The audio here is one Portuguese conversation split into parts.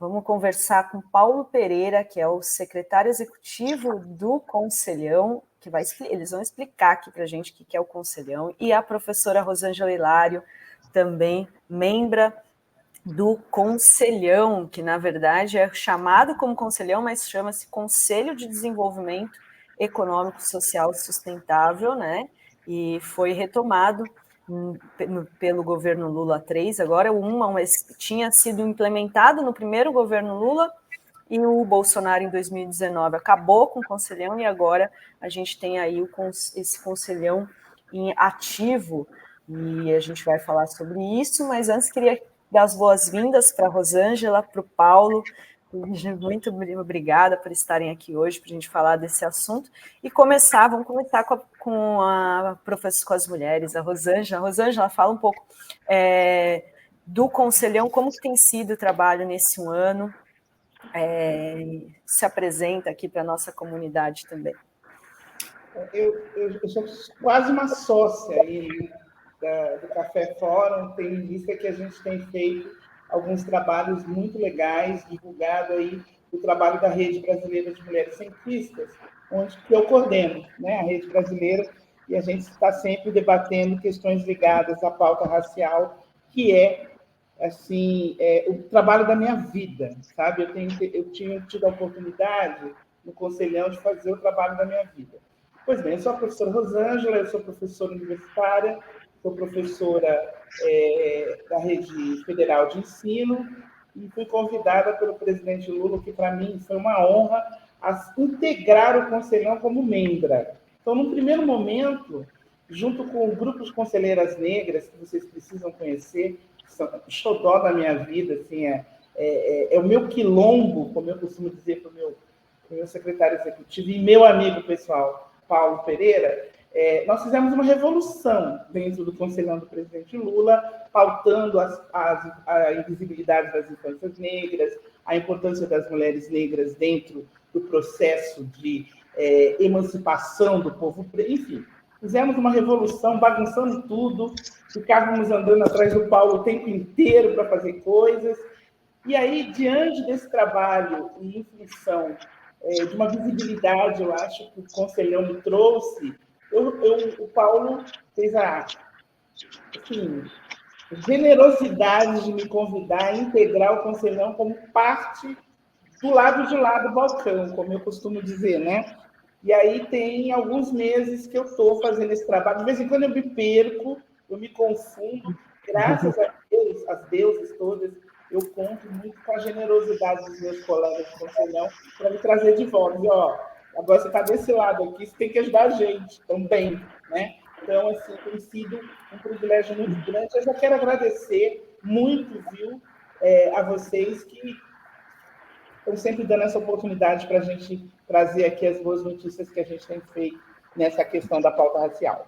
Vamos conversar com Paulo Pereira, que é o secretário executivo do Conselhão, eles vão explicar aqui para a gente o que é o Conselhão, e a professora Rosângela Hilário, também membra do Conselhão, que na verdade é chamado como Conselhão, mas chama-se Conselho de Desenvolvimento Econômico, Social e Sustentável, né? E foi retomado pelo governo Lula 3, agora tinha sido implementado no primeiro governo Lula, e o Bolsonaro, em 2019, acabou com o Conselhão, e agora a gente tem aí esse Conselhão em ativo, e a gente vai falar sobre isso, mas antes queria dar as boas-vindas para a Rosângela, para o Paulo. Muito obrigada por estarem aqui hoje para a gente falar desse assunto. E vamos começar com as mulheres, a Rosângela. Rosângela, fala um pouco do Conselhão, como que tem sido o trabalho nesse ano, se apresenta aqui para a nossa comunidade também. Eu sou quase uma sócia aí do Café Fórum, tem vista que a gente tem feito alguns trabalhos muito legais, divulgado aí o trabalho da Rede Brasileira de Mulheres Cientistas, onde que eu coordeno, né, a Rede Brasileira, e a gente está sempre debatendo questões ligadas à pauta racial, que é assim, o trabalho da minha vida, sabe? Eu tinha tido a oportunidade no Conselhão de fazer o trabalho da minha vida. Pois bem, eu sou a professora Rosângela, eu sou professora universitária, sou professora da Rede Federal de Ensino e fui convidada pelo presidente Lula, que para mim foi uma honra, a integrar o Conselhão como membra. Então, num primeiro momento, junto com o grupo de conselheiras negras, que vocês precisam conhecer, são o xodó da minha vida, assim, é o meu quilombo, como eu costumo dizer para o meu secretário executivo e meu amigo pessoal, Paulo Pereira. Nós fizemos uma revolução dentro do Conselhão do presidente Lula, pautando a invisibilidade das infâncias negras, a importância das mulheres negras dentro do processo de emancipação do povo preto, enfim. Fizemos uma revolução, bagunçando tudo, ficávamos andando atrás do Paulo o tempo inteiro para fazer coisas. E aí, diante desse trabalho e em função de uma visibilidade, eu acho que o Conselhão me trouxe, o Paulo fez a generosidade de me convidar a integrar o Conselhão como parte do lado de lá do balcão, como eu costumo dizer, né? E aí tem alguns meses que eu estou fazendo esse trabalho. De vez em quando eu me perco, eu me confundo. Graças a Deus, as deusas todas, eu conto muito com a generosidade dos meus colegas do Conselhão para me trazer de volta. E, agora você está desse lado aqui, você tem que ajudar a gente também, né? Então, assim, tem sido um privilégio muito grande. Eu já quero agradecer muito, viu, a vocês que estão sempre dando essa oportunidade para a gente trazer aqui as boas notícias que a gente tem feito nessa questão da pauta racial.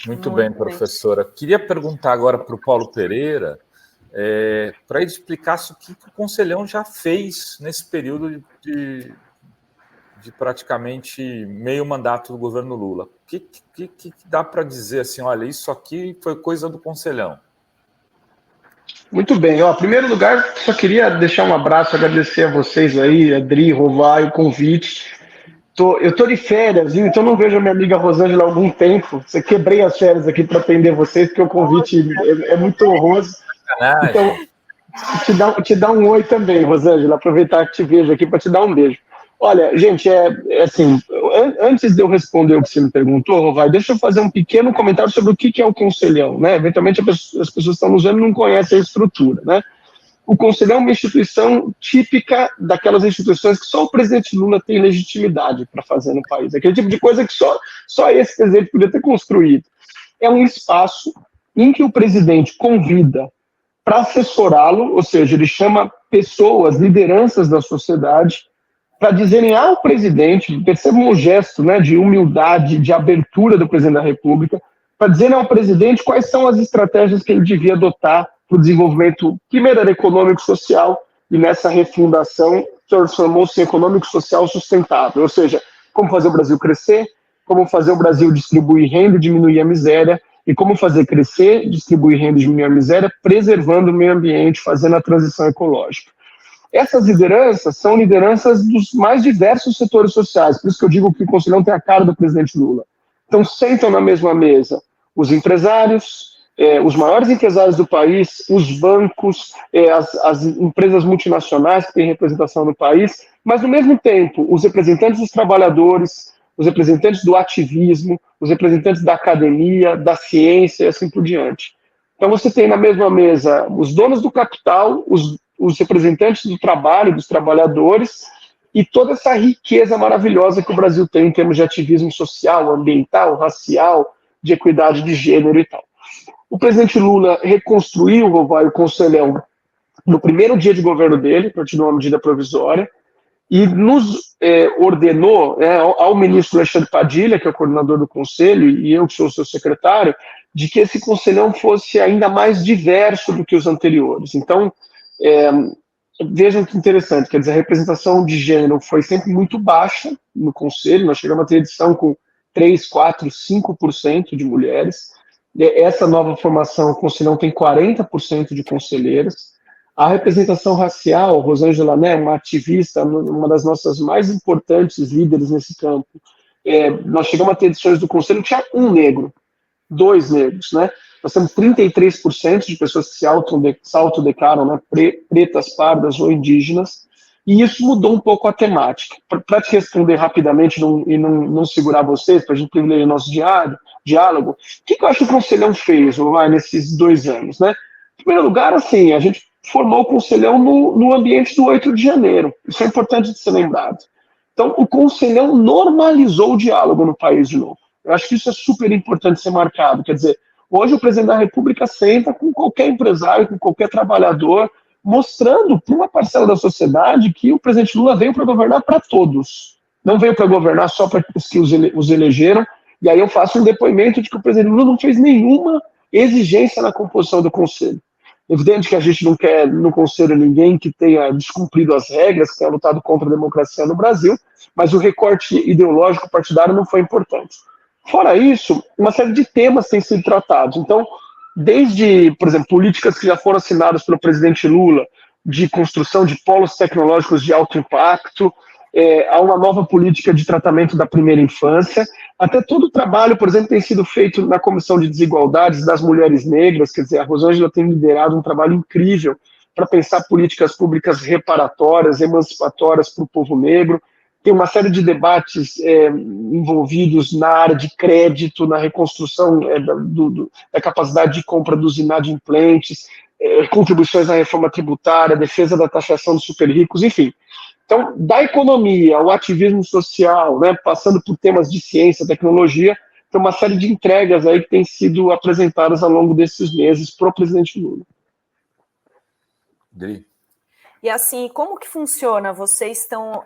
Muito bem, professora. Queria perguntar agora para o Paulo Pereira, para ele explicasse o que o Conselhão já fez nesse período de praticamente meio mandato do governo Lula. O que dá para dizer assim, olha, isso aqui foi coisa do Conselhão? Muito bem. Em primeiro lugar, só queria deixar um abraço, agradecer a vocês aí, Adri, Rovai, o convite. Eu estou de férias, então não vejo a minha amiga Rosângela há algum tempo. Você quebrei as férias aqui para atender vocês, porque o convite é muito honroso. Então, te dar um oi também, Rosângela. Aproveitar que te vejo aqui para te dar um beijo. Olha, gente, assim, antes de eu responder o que você me perguntou, Rovai, deixa eu fazer um pequeno comentário sobre o que é o Conselhão, né? Eventualmente as pessoas que estão nos vendo não conhecem a estrutura, né? O Conselhão é uma instituição típica daquelas instituições que só o presidente Lula tem legitimidade para fazer no país. Aquele tipo de coisa que só esse presidente podia ter construído. É um espaço em que o presidente convida para assessorá-lo, ou seja, ele chama pessoas, lideranças da sociedade, para dizerem ao presidente, percebam um gesto, né, de humildade, de abertura do presidente da República, para dizerem ao presidente quais são as estratégias que ele devia adotar para o desenvolvimento, primeiro era econômico e social, e nessa refundação transformou-se em econômico e social sustentável, ou seja, como fazer o Brasil crescer, como fazer o Brasil distribuir renda e diminuir a miséria, e como fazer crescer, distribuir renda e diminuir a miséria, preservando o meio ambiente, fazendo a transição ecológica. Essas lideranças são lideranças dos mais diversos setores sociais, por isso que eu digo que o Conselhão tem a cara do presidente Lula. Então, sentam na mesma mesa os empresários, os maiores empresários do país, os bancos, as empresas multinacionais que têm representação no país, mas, ao mesmo tempo, os representantes dos trabalhadores, os representantes do ativismo, os representantes da academia, da ciência e assim por diante. Então, você tem na mesma mesa os donos do capital, os representantes do trabalho, dos trabalhadores, e toda essa riqueza maravilhosa que o Brasil tem em termos de ativismo social, ambiental, racial, de equidade de gênero e tal. O presidente Lula reconstruiu o Conselhão no primeiro dia de governo dele, a partir de uma medida provisória, e nos ordenou, ao ministro Alexandre Padilha, que é o coordenador do Conselho, e eu que sou o seu secretário, de que esse Conselhão fosse ainda mais diverso do que os anteriores. Então, vejam que interessante, quer dizer, a representação de gênero foi sempre muito baixa no Conselho, nós chegamos a ter edição com 3, 4, 5% de mulheres. Essa nova formação, o Conselhão tem 40% de conselheiras. A representação racial, Rosângela, né, uma ativista, uma das nossas mais importantes líderes nesse campo, nós chegamos a ter edições do Conselho que tinha um negro, 2 negros, né? Nós temos 33% de pessoas que se autodeclaram, né, pretas, pardas ou indígenas, e isso mudou um pouco a temática. Para te responder rapidamente e não segurar vocês, para a gente privilegiar nosso diálogo, o que eu acho que o Conselhão fez nesses 2 anos, né? Em primeiro lugar, assim, a gente formou o Conselhão no ambiente do 8 de janeiro. Isso é importante de ser lembrado. Então, o Conselhão normalizou o diálogo no país de novo. Eu acho que isso é super importante ser marcado. Quer dizer, hoje o presidente da República senta com qualquer empresário, com qualquer trabalhador, mostrando para uma parcela da sociedade que o presidente Lula veio para governar para todos. Não veio para governar só para os que os elegeram. E aí eu faço um depoimento de que o presidente Lula não fez nenhuma exigência na composição do Conselho. Evidente que a gente não quer no Conselho ninguém que tenha descumprido as regras, que tenha lutado contra a democracia no Brasil, mas o recorte ideológico partidário não foi importante. Fora isso, uma série de temas têm sido tratados. Então, desde, por exemplo, políticas que já foram assinadas pelo presidente Lula, de construção de polos tecnológicos de alto impacto, a uma nova política de tratamento da primeira infância, até todo o trabalho, por exemplo, tem sido feito na Comissão de Desigualdades das Mulheres Negras, quer dizer, a Rosângela tem liderado um trabalho incrível para pensar políticas públicas reparatórias, emancipatórias para o povo negro. Tem uma série de debates envolvidos na área de crédito, na reconstrução da capacidade de compra dos inadimplentes, contribuições na reforma tributária, defesa da taxação dos super ricos, enfim. Então, da economia ao ativismo social, né, passando por temas de ciência, tecnologia, tem uma série de entregas aí que têm sido apresentadas ao longo desses meses para o presidente Lula. E assim, como que funciona? Vocês estão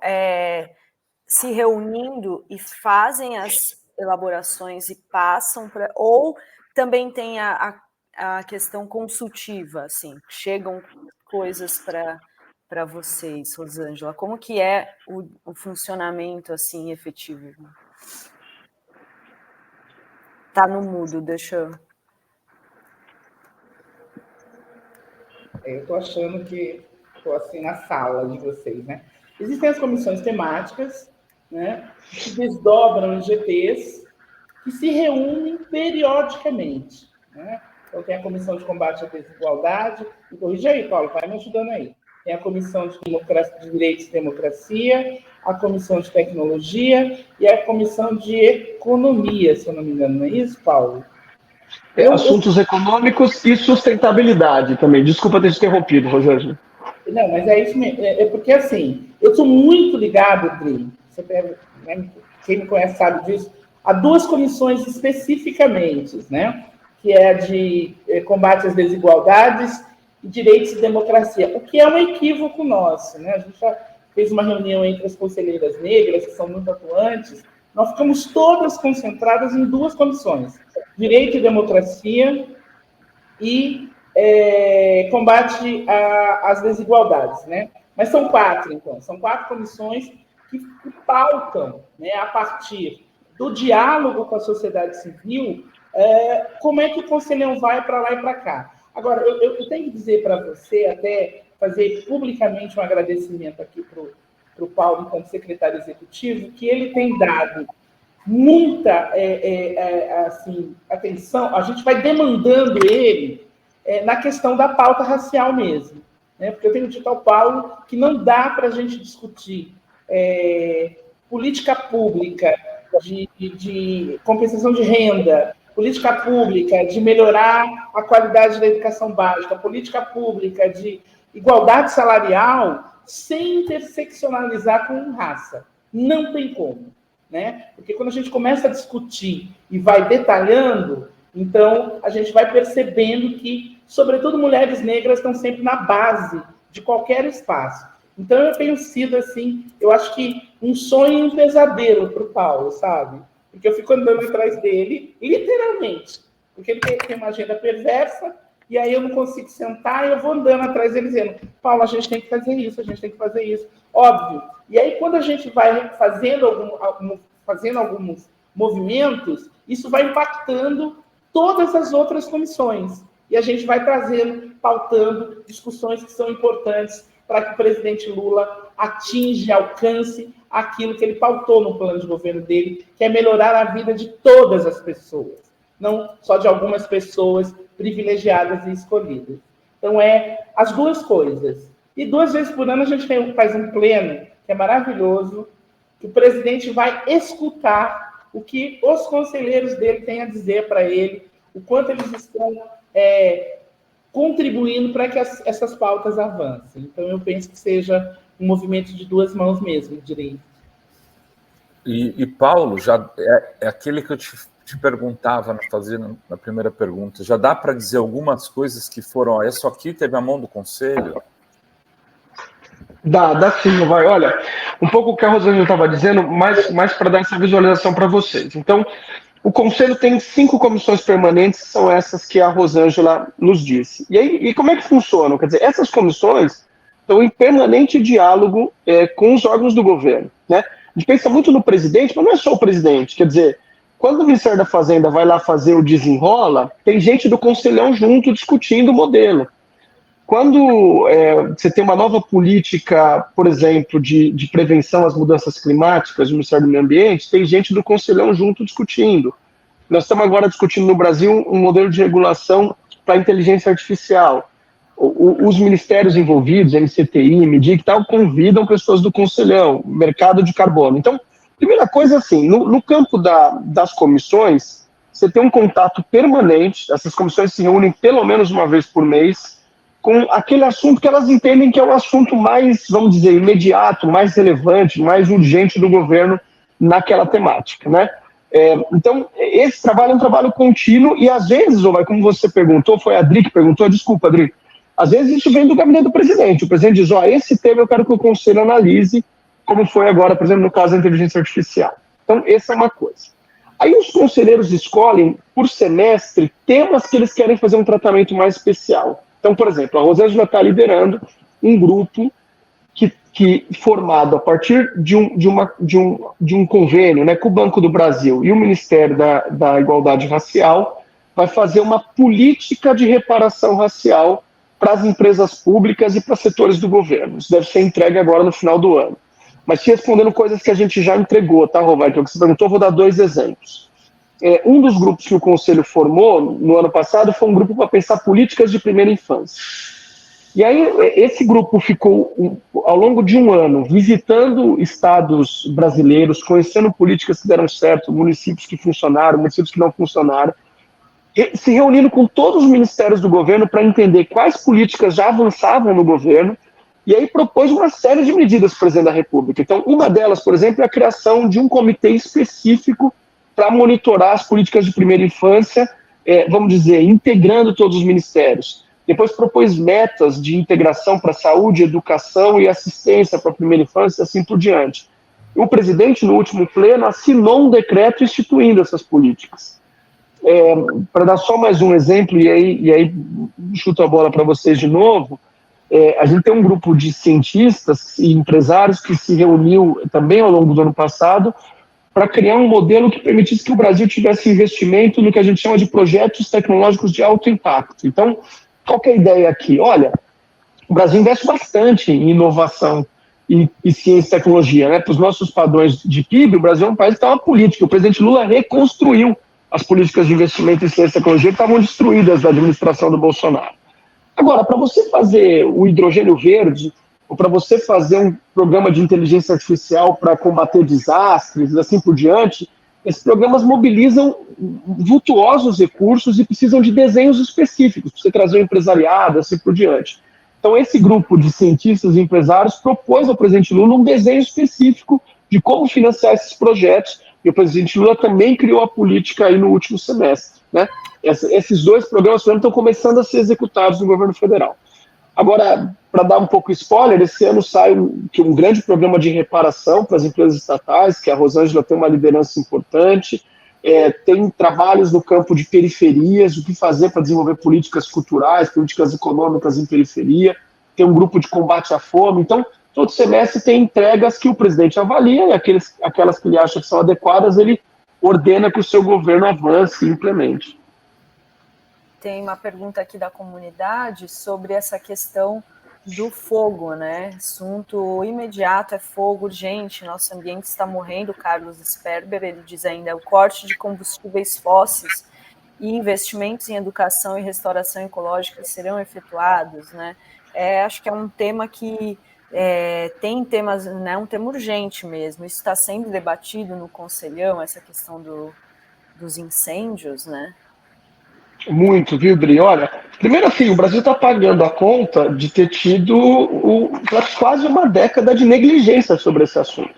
se reunindo e fazem as elaborações e passam para... Ou também tem a questão consultiva, assim, chegam coisas para vocês, Rosângela? Como que é o funcionamento, assim, efetivo? Tá no mudo, deixa eu... Eu estou achando que estou assim na sala de vocês, né? Existem as comissões temáticas, né, que desdobram em GTs, que se reúnem periodicamente, né? Então, tem a Comissão de Combate à Desigualdade, me corrija aí, Paulo, vai me ajudando aí. Tem a Comissão de Direitos e Democracia, a Comissão de Tecnologia e a Comissão de Economia, se eu não me engano, não é isso, Paulo? Assuntos econômicos e sustentabilidade também. Desculpa ter te interrompido, Rosângela. Não, mas é isso mesmo. É porque, assim, eu sou muito ligado, Dri, quem me conhece sabe disso, a 2 comissões especificamente, né? Que é a de combate às desigualdades e direitos e democracia, o que é um equívoco nosso, né? A gente já fez uma reunião entre as conselheiras negras, que são muito atuantes, nós ficamos todas concentradas em 2 comissões, direito e democracia e combate às desigualdades, né? Mas são 4, então, são 4 comissões que pautam, né, a partir do diálogo com a sociedade civil, como é que o Conselhão vai para lá e para cá. Agora, eu tenho que dizer para você, até fazer publicamente um agradecimento aqui para o Paulo, enquanto secretário executivo, que ele tem dado muita assim, atenção, a gente vai demandando ele na questão da pauta racial mesmo, né? Porque eu tenho dito ao Paulo que não dá para a gente discutir política pública de compensação de renda, política pública de melhorar a qualidade da educação básica, política pública de igualdade salarial, sem interseccionalizar com raça. Não tem como, né? Porque quando a gente começa a discutir e vai detalhando, então a gente vai percebendo que, sobretudo, mulheres negras estão sempre na base de qualquer espaço. Então eu tenho sido, assim, eu acho que um sonho e um pesadelo para o Paulo, sabe? Porque eu fico andando atrás dele, literalmente, porque ele tem uma agenda perversa, e aí eu não consigo sentar, e eu vou andando atrás dele dizendo, Paulo, a gente tem que fazer isso, a gente tem que fazer isso. Óbvio. E aí, quando a gente vai fazendo alguns movimentos, isso vai impactando todas as outras comissões. E a gente vai trazendo, pautando discussões que são importantes para que o presidente Lula atinja, alcance aquilo que ele pautou no plano de governo dele, que é melhorar a vida de todas as pessoas, não só de algumas pessoas privilegiadas e escolhidas. Então, as duas coisas. E 2 vezes por ano a gente faz um pleno, que é maravilhoso, que o presidente vai escutar o que os conselheiros dele têm a dizer para ele, o quanto eles estão contribuindo para que essas pautas avancem. Então, eu penso que seja um movimento de 2 mãos mesmo, direito. E Paulo, já é aquele que eu te perguntava, fazendo na primeira pergunta, já dá para dizer algumas coisas que foram, isso aqui teve a mão do Conselho? Dá sim, vai. Olha, um pouco o que a Rosângela estava dizendo, mais para dar essa visualização para vocês. Então, o Conselho tem 5 comissões permanentes, são essas que a Rosângela nos disse. E como é que funcionam? Quer dizer, essas comissões estão em permanente diálogo com os órgãos do governo, né? A gente pensa muito no presidente, mas não é só o presidente. Quer dizer, quando o Ministério da Fazenda vai lá fazer o desenrola, tem gente do Conselhão junto discutindo o modelo. Quando você tem uma nova política, por exemplo, de prevenção às mudanças climáticas do Ministério do Meio Ambiente, tem gente do Conselhão junto discutindo. Nós estamos agora discutindo no Brasil um modelo de regulação para a inteligência artificial. Os ministérios envolvidos, MCTI, MEDIC e tal, convidam pessoas do Conselhão, mercado de carbono. Então, primeira coisa, assim, no campo das comissões, você tem um contato permanente, essas comissões se reúnem pelo menos uma vez por mês, com aquele assunto que elas entendem que é o assunto mais, vamos dizer, imediato, mais relevante, mais urgente do governo naquela temática, né? Então, esse trabalho é um trabalho contínuo e, às vezes, como você perguntou, foi a Adri que perguntou, desculpa, Adri, às vezes isso vem do gabinete do presidente. O presidente diz, esse tema eu quero que o Conselho analise, como foi agora, por exemplo, no caso da inteligência artificial. Então, essa é uma coisa. Aí os conselheiros escolhem, por semestre, temas que eles querem fazer um tratamento mais especial. Então, por exemplo, a Rosângela está liderando um grupo que formado a partir de um convênio, né, com o Banco do Brasil e o Ministério da Igualdade Racial, vai fazer uma política de reparação racial para as empresas públicas e para setores do governo. Isso deve ser entregue agora no final do ano. Mas respondendo coisas que a gente já entregou, tá, Roberto? O que você perguntou, eu vou dar 2 exemplos. Um dos grupos que o Conselho formou no ano passado foi um grupo para pensar políticas de primeira infância. E aí esse grupo ficou, ao longo de um ano, visitando estados brasileiros, conhecendo políticas que deram certo, municípios que funcionaram, municípios que não funcionaram, se reunindo com todos os ministérios do governo para entender quais políticas já avançavam no governo, e aí propôs uma série de medidas para o presidente da República. Então, uma delas, por exemplo, é a criação de um comitê específico para monitorar as políticas de primeira infância, vamos dizer, integrando todos os ministérios. Depois propôs metas de integração para saúde, educação e assistência para a primeira infância, e assim por diante. O presidente, no último pleno, assinou um decreto instituindo essas políticas. Para dar só mais um exemplo, e aí chuto a bola para vocês de novo, a gente tem um grupo de cientistas e empresários que se reuniu também ao longo do ano passado para criar um modelo que permitisse que o Brasil tivesse investimento no que a gente chama de projetos tecnológicos de alto impacto. Então, qual que é a ideia aqui? Olha, o Brasil investe bastante em inovação e ciência e tecnologia, né? Para os nossos padrões de PIB, o Brasil é um país que tem uma política. O presidente Lula reconstruiu as políticas de investimento em ciência e tecnologia que estavam destruídas da administração do Bolsonaro. Agora, para você fazer o hidrogênio verde, ou para você fazer um programa de inteligência artificial para combater desastres, assim por diante, esses programas mobilizam vultuosos recursos e precisam de desenhos específicos, para você trazer o empresariado, assim por diante. Então, esse grupo de cientistas e empresários propôs ao presidente Lula um desenho específico de como financiar esses projetos, e o presidente Lula também criou a política aí no último semestre, né? Esses dois programas, por exemplo, estão começando a ser executados no governo federal. Agora, para dar um pouco de spoiler, esse ano sai um grande programa de reparação para as empresas estatais, que a Rosângela tem uma liderança importante, tem trabalhos no campo de periferias, o que fazer para desenvolver políticas culturais, políticas econômicas em periferia, tem um grupo de combate à fome. Então, todo semestre tem entregas que o presidente avalia e aquelas que ele acha que são adequadas, ele ordena que o seu governo avance e implemente. Tem uma pergunta aqui da comunidade sobre essa questão do fogo, né? Assunto imediato é fogo urgente, nosso ambiente está morrendo. Carlos Sperber, ele diz ainda, o corte de combustíveis fósseis e investimentos em educação e restauração ecológica serão efetuados, né? Acho que é um tema que tem temas, né? Um tema urgente mesmo. Isso está sendo debatido no Conselhão, essa questão dos incêndios, né? Muito, viu, Dri? Olha, primeiro assim, o Brasil está pagando a conta de ter tido quase uma década de negligência sobre esse assunto.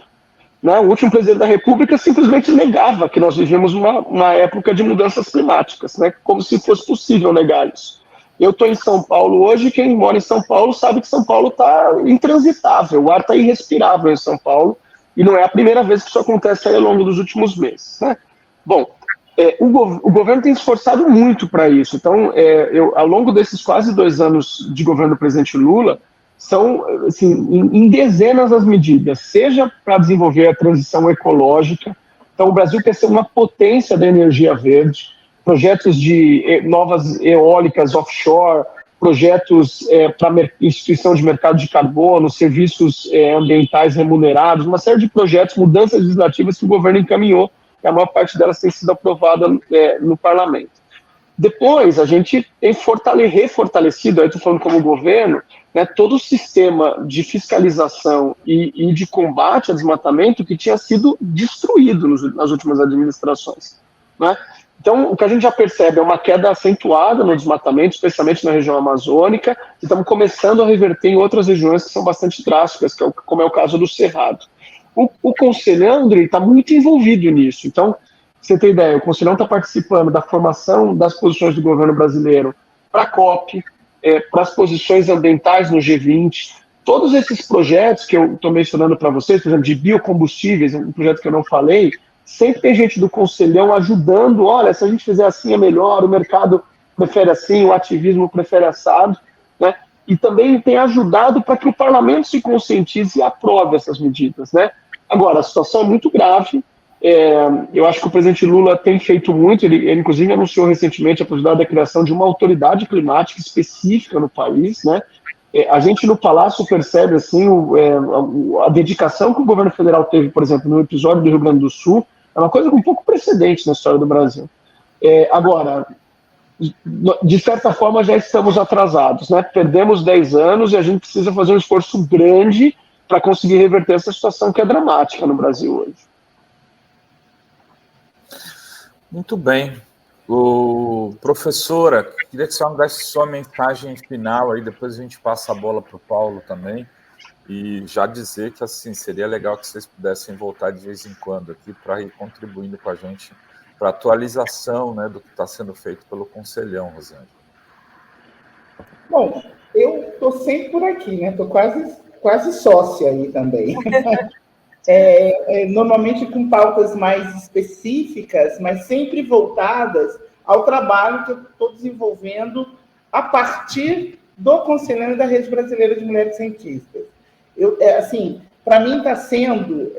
Né? O último presidente da República simplesmente negava que nós vivemos uma época de mudanças climáticas, né? Como se fosse possível negar isso. Eu estou em São Paulo hoje, quem mora em São Paulo sabe que São Paulo está intransitável, o ar está irrespirável em São Paulo, e não é a primeira vez que isso acontece aí ao longo dos últimos meses. Né? Bom, o governo tem se esforçado muito para isso. Então, ao longo desses quase 2 anos de governo do presidente Lula, são assim, em dezenas as medidas, seja para desenvolver a transição ecológica. Então, o Brasil quer ser uma potência da energia verde, projetos de novas eólicas offshore, projetos para instituição de mercado de carbono, serviços ambientais remunerados, uma série de projetos, mudanças legislativas que o governo encaminhou, a maior parte delas tem sido aprovada no parlamento. Depois, a gente tem refortalecido, aí estou falando como governo, né, todo o sistema de fiscalização e de combate ao desmatamento que tinha sido destruído nas últimas administrações. Né? Então, o que a gente já percebe é uma queda acentuada no desmatamento, especialmente na região amazônica, e estamos começando a reverter em outras regiões que são bastante drásticas, como é o caso do Cerrado. O Conselhão, André, está muito envolvido nisso. Então, você tem ideia, o Conselhão está participando da formação das posições do governo brasileiro para a COP, para as posições ambientais no G20. Todos esses projetos que eu estou mencionando para vocês, por exemplo, de biocombustíveis, um projeto que eu não falei, sempre tem gente do Conselhão ajudando. Olha, se a gente fizer assim é melhor, o mercado prefere assim, o ativismo prefere assado, né? E também tem ajudado para que o parlamento se conscientize e aprove essas medidas, né? Agora, a situação é muito grave. Eu acho que o presidente Lula tem feito muito. Ele inclusive, anunciou recentemente a possibilidade da criação de uma autoridade climática específica no país, né? A gente no Palácio percebe assim, a dedicação que o governo federal teve, por exemplo, no episódio do Rio Grande do Sul, é uma coisa com pouco precedente na história do Brasil. Agora, de certa forma, já estamos atrasados, né? Perdemos 10 anos e a gente precisa fazer um esforço grande para conseguir reverter essa situação que é dramática no Brasil hoje. Muito bem. Professora, queria que a senhora desse sua mensagem final, aí depois a gente passa a bola para o Paulo também, e já dizer que assim, seria legal que vocês pudessem voltar de vez em quando aqui para ir contribuindo com a gente para a atualização, né, do que está sendo feito pelo Conselhão, Rosângela. Bom, eu estou sempre por aqui, né? Estou quase sócia aí também. Normalmente com pautas mais específicas, mas sempre voltadas ao trabalho que eu estou desenvolvendo a partir do Conselhão e da Rede Brasileira de Mulheres Cientistas. Assim, para mim está sendo,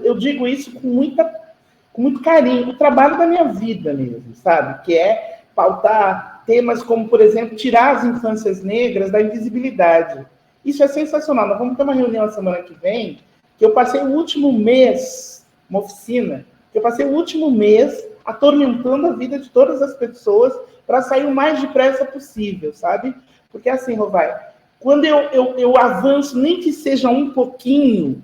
eu digo isso com muito carinho, o trabalho da minha vida mesmo, sabe? Que é pautar temas como, por exemplo, tirar as infâncias negras da invisibilidade. Isso é sensacional. Nós vamos ter uma reunião a semana que vem, que eu passei o último mês, uma oficina, que eu passei o último mês atormentando a vida de todas as pessoas para sair o mais depressa possível, sabe? Porque assim, Rovai, quando eu avanço, nem que seja um pouquinho,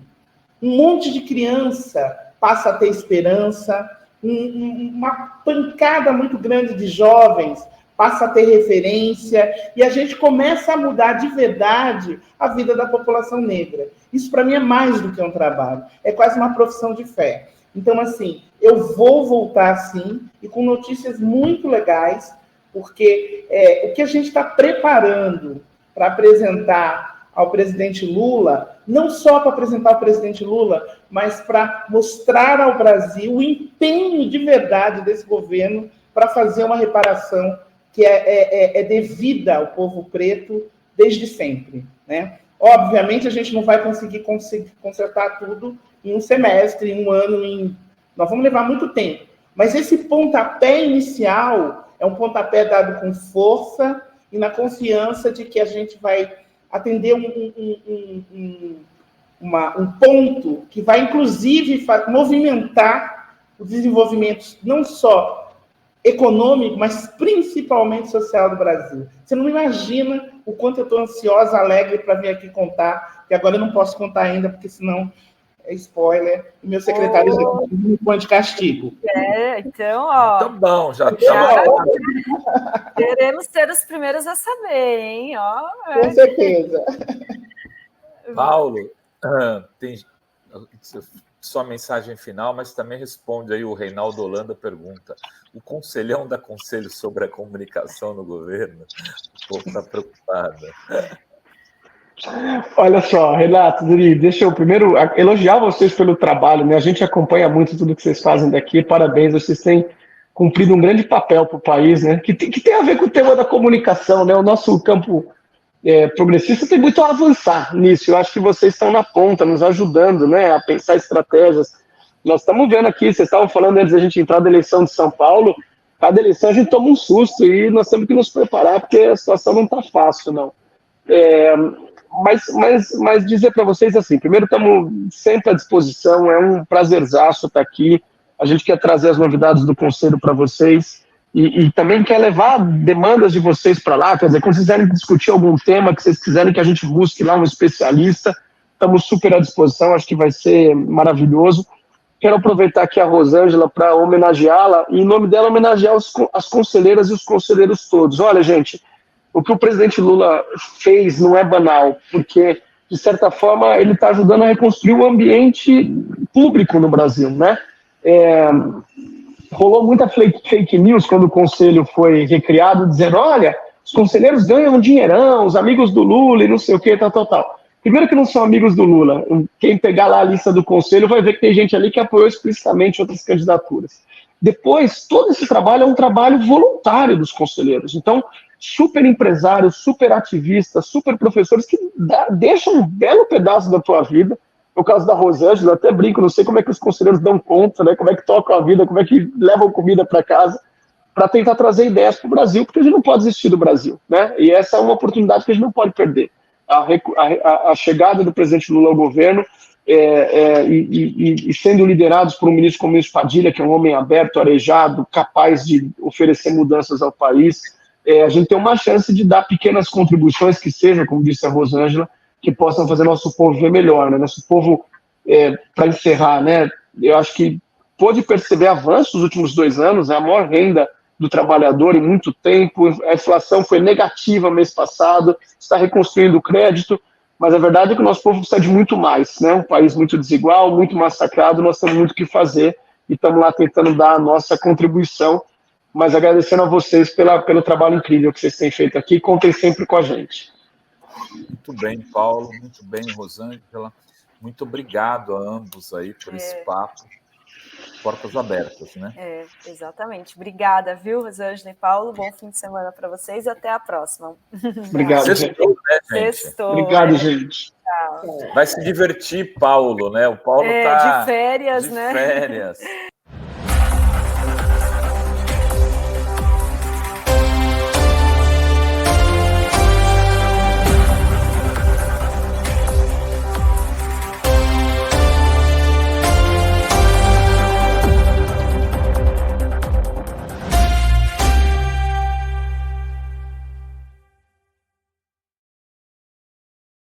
um monte de criança passa a ter esperança, uma pancada muito grande de jovens passa a ter referência, e a gente começa a mudar de verdade a vida da população negra. Isso, para mim, é mais do que um trabalho, é quase uma profissão de fé. Então, assim, eu vou voltar, sim, e com notícias muito legais, porque o que a gente está preparando para apresentar ao presidente Lula, não só para apresentar ao presidente Lula, mas para mostrar ao Brasil o empenho de verdade desse governo para fazer uma reparação que é devida ao povo preto desde sempre, né? Obviamente, a gente não vai conseguir consertar tudo em um semestre, em um ano, nós vamos levar muito tempo. Mas esse pontapé inicial é um pontapé dado com força e na confiança de que a gente vai atender um ponto que vai, inclusive, movimentar o desenvolvimento não só econômico, mas principalmente social do Brasil. Você não imagina o quanto eu estou ansiosa, alegre para vir aqui contar, que agora eu não posso contar ainda, porque senão é spoiler, e meu secretário me põe de castigo. Então, ó... Então, bom, já queremos ser os primeiros a saber, hein? Ó, Com certeza. Paulo, tem sua mensagem final, mas também responde aí o Reinaldo Holanda pergunta: o conselhão dá conselho sobre a comunicação no governo? O povo está preocupado. Olha só, Renato, deixa eu primeiro elogiar vocês pelo trabalho, né? A gente acompanha muito tudo que vocês fazem daqui, parabéns, vocês têm cumprido um grande papel para o país, né? Que tem a ver com o tema da comunicação, né? O nosso campo progressista tem muito a avançar nisso. Eu acho que vocês estão na ponta, nos ajudando, né, a pensar estratégias. Nós estamos vendo aqui, vocês estavam falando antes da gente entrar da eleição de São Paulo, cada eleição a gente toma um susto e nós temos que nos preparar porque a situação não está fácil, não. Mas dizer para vocês assim, primeiro estamos sempre à disposição, é um prazerzaço estar aqui, a gente quer trazer as novidades do Conselho para vocês. E também quer levar demandas de vocês para lá, quer dizer, quando vocês quiserem discutir algum tema, que vocês quiserem que a gente busque lá um especialista, estamos super à disposição, acho que vai ser maravilhoso. Quero aproveitar aqui a Rosângela para homenageá-la, e em nome dela homenagear as conselheiras e os conselheiros todos. Olha, gente, o que o presidente Lula fez não é banal, porque, de certa forma, ele está ajudando a reconstruir o ambiente público no Brasil, né? Rolou muita fake news quando o conselho foi recriado, dizendo, olha, os conselheiros ganham um dinheirão, os amigos do Lula e não sei o que, tal. Primeiro que não são amigos do Lula. Quem pegar lá a lista do conselho vai ver que tem gente ali que apoiou explicitamente outras candidaturas. Depois, todo esse trabalho é um trabalho voluntário dos conselheiros. Então, super empresários, super ativistas, super professores que deixam um belo pedaço da tua vida. No caso da Rosângela, eu até brinco, não sei como é que os conselheiros dão conta, né? Como é que tocam a vida, como é que levam comida para casa, para tentar trazer ideias para o Brasil, porque a gente não pode desistir do Brasil, né? E essa é uma oportunidade que a gente não pode perder. A chegada do presidente Lula ao governo e sendo liderados por um ministro como o ministro Padilha, que é um homem aberto, arejado, capaz de oferecer mudanças ao país, a gente tem uma chance de dar pequenas contribuições que sejam, como disse a Rosângela, que possam fazer nosso povo ver melhor, né? Nosso povo, para encerrar, né? Eu acho que pôde perceber avanços nos últimos 2 anos, a maior renda do trabalhador em muito tempo, a inflação foi negativa mês passado, está reconstruindo o crédito, mas a verdade é que o nosso povo precisa de muito mais, né? Um país muito desigual, muito massacrado, nós temos muito o que fazer e estamos lá tentando dar a nossa contribuição, mas agradecendo a vocês pelo trabalho incrível que vocês têm feito aqui, contem sempre com a gente. Muito bem, Paulo, muito bem, Rosângela, muito obrigado a ambos aí por esse papo. Portas abertas, né? Exatamente. Obrigada, viu, Rosângela e Paulo? Bom fim de semana para vocês e até a próxima. Obrigado, Sextou, né, gente? Sextou. Obrigado, gente. Vai se divertir, Paulo, né? O Paulo tá de férias, de né? férias.